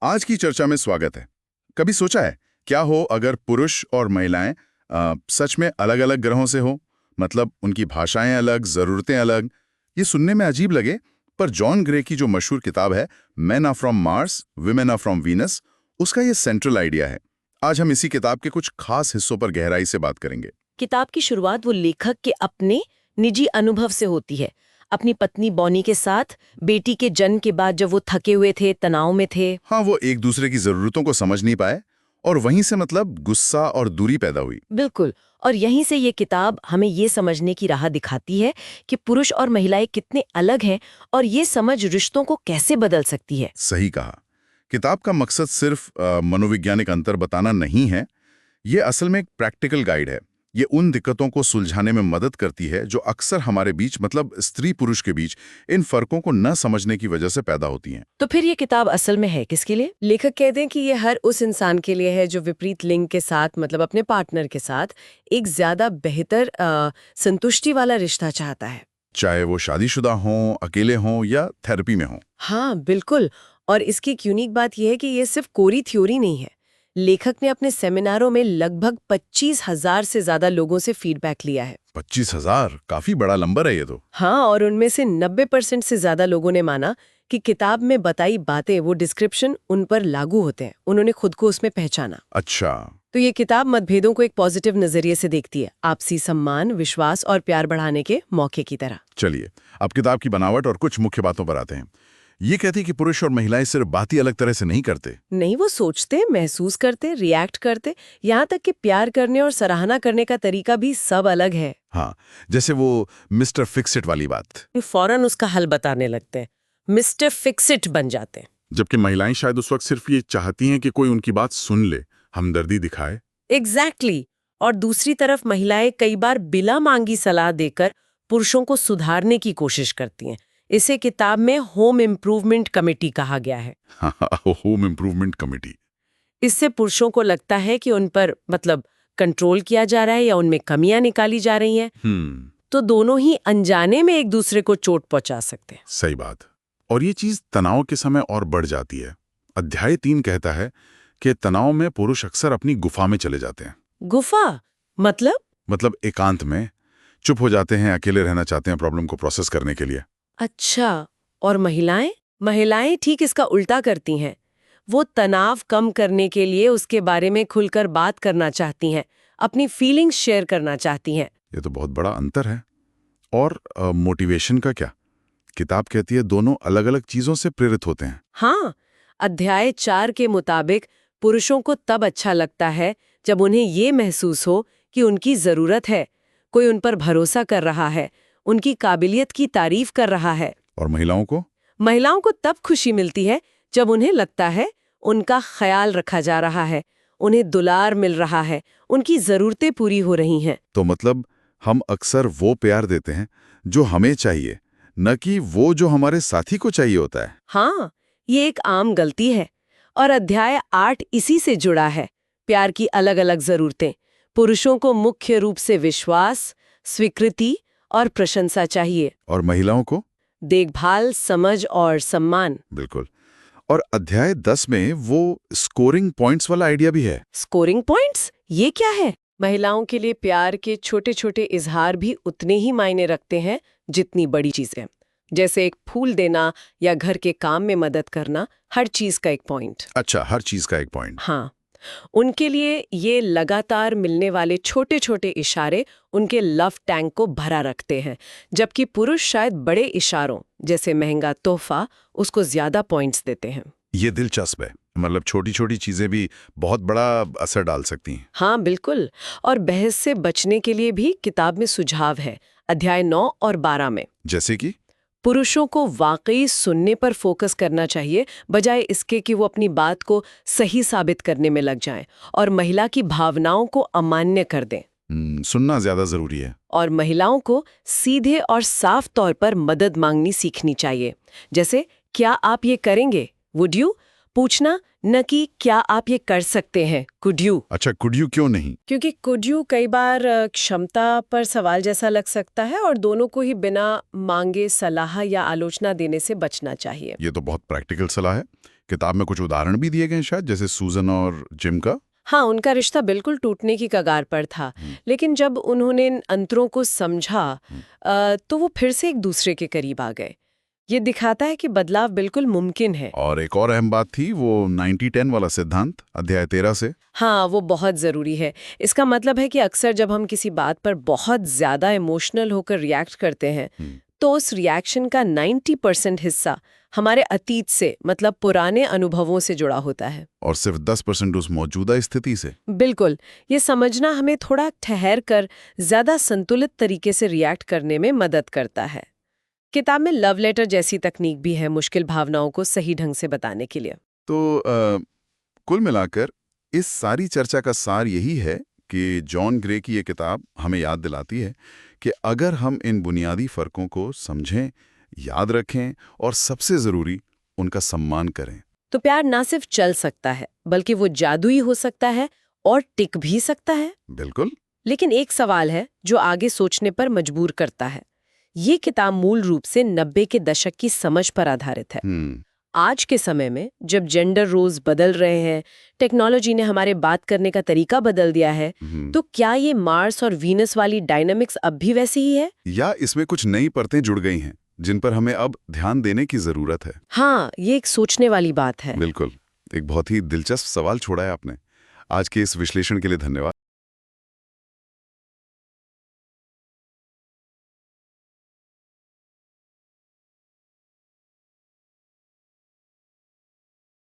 आज की चर्चा में स्वागत है। कभी सोचा है क्या हो अगर पुरुष और महिलाएं सच में अलग अलग ग्रहों से हो, मतलब उनकी भाषाएं अलग, जरूरतें अलग। ये सुनने में अजीब लगे, पर जॉन ग्रे की जो मशहूर किताब है men are from Mars, women are from Venus, उसका ये सेंट्रल आइडिया है। आज हम इसी किताब के कुछ खास हिस्सों पर गहराई से बात करेंगे। किताब की शुरुआत वो लेखक के अपने निजी अनुभव से होती है। अपनी पत्नी बॉनी के साथ बेटी के जन्म के बाद जब वो थके हुए थे, तनाव में थे। हाँ, वो एक दूसरे की जरूरतों को समझ नहीं पाए और वहीं से मतलब गुस्सा और दूरी पैदा हुई। बिल्कुल। और यहीं से ये किताब हमें ये समझने की राह दिखाती है कि पुरुष और महिलाएं कितने अलग हैं और ये समझ रिश्तों को कैसे बदल सकती है। सही कहा। किताब का मकसद सिर्फ मनोवैज्ञानिक अंतर बताना नहीं है, ये असल में एक प्रैक्टिकल गाइड है। ये उन दिक्कतों को सुलझाने में मदद करती है जो अक्सर हमारे बीच, मतलब स्त्री पुरुष के बीच, इन फर्कों को न समझने की वजह से पैदा होती हैं। तो फिर ये किताब असल में है किसके लिए? लेखक कहते हैं कि ये हर उस इंसान के लिए है जो विपरीत लिंग के साथ, मतलब अपने पार्टनर के साथ एक ज्यादा बेहतर संतुष्टि वाला रिश्ता चाहता है, चाहे वो शादीशुदा हों, अकेले हों या थेरेपी में हों। हाँ बिल्कुल। और इसकी एक यूनिक बात यह है कि ये सिर्फ कोरी थ्योरी नहीं है। लेखक ने अपने सेमिनारों में लगभग 25,000 से ज्यादा लोगों से फीडबैक लिया है। 25,000 काफी बड़ा नंबर है ये तो। हाँ, और उनमें से 90% से ज्यादा लोगों ने माना कि किताब में बताई बातें, वो डिस्क्रिप्शन उन पर लागू होते हैं। उन्होंने खुद को उसमें पहचाना। अच्छा। तो ये किताब मतभेदों को एक पॉजिटिव नजरिए से देखती है, आपसी सम्मान, विश्वास और प्यार बढ़ाने के मौके की तरह। चलिए, अब किताब की बनावट और कुछ मुख्य बातों पर आते हैं। ये कहती है कि पुरुष और महिलाएं सिर्फ बात ही अलग तरह से नहीं करते। नहीं, वो सोचते, महसूस करते, रिएक्ट करते, यहाँ तक कि प्यार करने और सराहना करने का तरीका भी सब अलग है। हाँ, जैसे वो मिस्टर फिक्सिट वाली बात। फौरन उसका हल बताने लगते हैं, मिस्टर फिक्सिट बन जाते हैं। जबकि महिलाएं शायद उस वक्त सिर्फ ये चाहती हैं कि कोई उनकी बात सुन ले, हमदर्दी दिखाए। एग्जैक्टली। और दूसरी तरफ महिलाएं कई बार बिना मांगी सलाह देकर पुरुषों को सुधारने की कोशिश करती हैं। इसे किताब में होम इम्प्रूवमेंट कमेटी कहा गया है। Home improvement committee. इससे पुरुषों को लगता है कि उन पर मतलब कंट्रोल किया जा रहा है या उनमें कमियां निकाली जा रही हैं। तो दोनों ही अनजाने में एक दूसरे को चोट पहुंचा सकते हैं। सही बात। और ये चीज तनाव के समय और बढ़ जाती है। अध्याय 3 कहता है कि तनाव में पुरुष अक्सर अपनी गुफा में चले जाते हैं। गुफा मतलब एकांत में चुप हो जाते हैं, अकेले रहना चाहते हैं प्रॉब्लम को प्रोसेस करने के लिए। अच्छा। और महिलाएं ठीक इसका उल्टा करती हैं। वो तनाव कम करने के लिए उसके बारे में खुलकर बात करना चाहती हैं, अपनी फीलिंग्स शेयर करना चाहती हैं। ये तो बहुत बड़ा अंतर है। और मोटिवेशन का क्या? किताब कहती है दोनों अलग अलग चीजों से प्रेरित होते हैं। हाँ, अध्याय 4 के मुताबिक पुरुषों को तब अच्छा लगता है जब उन्हें ये महसूस हो कि उनकी जरूरत है, कोई उन पर भरोसा कर रहा है, उनकी काबिलियत की तारीफ कर रहा है। और महिलाओं को तब खुशी मिलती है जब उन्हें लगता है उनका ख्याल रखा जा रहा है, उन्हें दुलार मिल रहा है, उनकी जरूरतें पूरी हो रही हैं। तो मतलब हम अक्सर वो प्यार देते हैं जो हमें चाहिए, न कि वो जो हमारे साथी को चाहिए होता है। हाँ, ये एक आम गलती है। और अध्याय 8 इसी से जुड़ा है। प्यार की अलग अलग जरूरतें। पुरुषों को मुख्य रूप से विश्वास, स्वीकृति और प्रशंसा चाहिए, और महिलाओं को देखभाल, समझ और सम्मान। बिल्कुल। और अध्याय 10 में वो स्कोरिंग पॉइंट्स वाला आइडिया भी है। स्कोरिंग पॉइंट्स ये क्या है? महिलाओं के लिए प्यार के छोटे छोटे इजहार भी उतने ही मायने रखते हैं जितनी बड़ी चीजें, जैसे एक फूल देना या घर के काम में मदद करना। हर चीज का एक पॉइंट। अच्छा, हर चीज का एक पॉइंट। हाँ, उनके लिए ये लगातार मिलने वाले छोटे छोटे इशारे उनके लव टैंक को भरा रखते हैं, जबकि पुरुष शायद बड़े इशारों जैसे महंगा तोहफा उसको ज्यादा पॉइंट्स देते हैं। ये दिलचस्प है, मतलब छोटी छोटी चीजें भी बहुत बड़ा असर डाल सकती हैं। हाँ बिल्कुल। और बहस से बचने के लिए भी किताब में सुझाव है अध्याय 9 और 12 में। जैसे कि पुरुषों को वाकई सुनने पर फोकस करना चाहिए, बजाय इसके कि वो अपनी बात को सही साबित करने में लग जाएं, और महिला की भावनाओं को अमान्य कर दें। सुनना ज्यादा जरूरी है। और महिलाओं को सीधे और साफ तौर पर मदद मांगनी सीखनी चाहिए, जैसे क्या आप ये करेंगे, वुड यू पूछना, न कि क्या आप ये कर सकते हैं, कुड यू। अच्छा, कुड यू क्यों नहीं? क्योंकि कुड यू कई बार क्षमता पर सवाल जैसा लग सकता है, और दोनों को ही बिना मांगे सलाह या आलोचना देने से बचना चाहिए। ये तो बहुत प्रैक्टिकल सलाह है। किताब में कुछ उदाहरण भी दिए गए हैं शायद, जैसे सूजन और जिम का। हाँ, उनका रिश्ता बिल्कुल टूटने की कगार पर था, लेकिन जब उन्होंने इन अंतरों को समझा तो वो फिर से एक दूसरे के करीब आ गए। ये दिखाता है कि बदलाव बिल्कुल मुमकिन है। और एक और अहम बात थी वो 90-10 वाला सिद्धांत, अध्याय 13 से। हाँ, वो बहुत ज़रूरी है। इसका मतलब है कि अक्सर जब हम किसी बात पर बहुत ज़्यादा इमोशनल होकर रिएक्ट करते हैं तो उस रिएक्शन का 90% हिस्सा हमारे अतीत से, मतलब पुराने अनुभवों से जुड़ा होता है, और सिर्फ 10% उस मौजूदा स्थिति से। बिल्कुल। ये समझना हमें थोड़ा ठहर कर ज़्यादा संतुलित तरीके से रिएक्ट करने में मदद करता है। किताब में लव लेटर जैसी तकनीक भी है मुश्किल भावनाओं को सही ढंग से बताने के लिए। तो कुल मिलाकर इस सारी चर्चा का सार यही है कि जॉन ग्रे की ये किताब हमें याद दिलाती है कि अगर हम इन बुनियादी फ़र्कों को समझें, याद रखें और सबसे ज़रूरी उनका सम्मान करें, तो प्यार ना सिर्फ चल सकता है बल्कि वो जादुई हो सकता है और टिक भी सकता है। बिल्कुल। लेकिन एक सवाल है जो आगे सोचने पर मजबूर करता है। ये किताब मूल रूप से 90 के दशक की समझ पर आधारित है। आज के समय में जब जेंडर रोल्स बदल रहे हैं, टेक्नोलॉजी ने हमारे बात करने का तरीका बदल दिया है, तो क्या ये मार्स और वीनस वाली डायनामिक्स अब भी वैसी ही है, या इसमें कुछ नई परतें जुड़ गई हैं जिन पर हमें अब ध्यान देने की जरूरत है? हाँ, ये एक सोचने वाली बात है। बिल्कुल। एक बहुत ही दिलचस्प सवाल छोड़ा है आपने। आज के इस विश्लेषण के लिए धन्यवाद।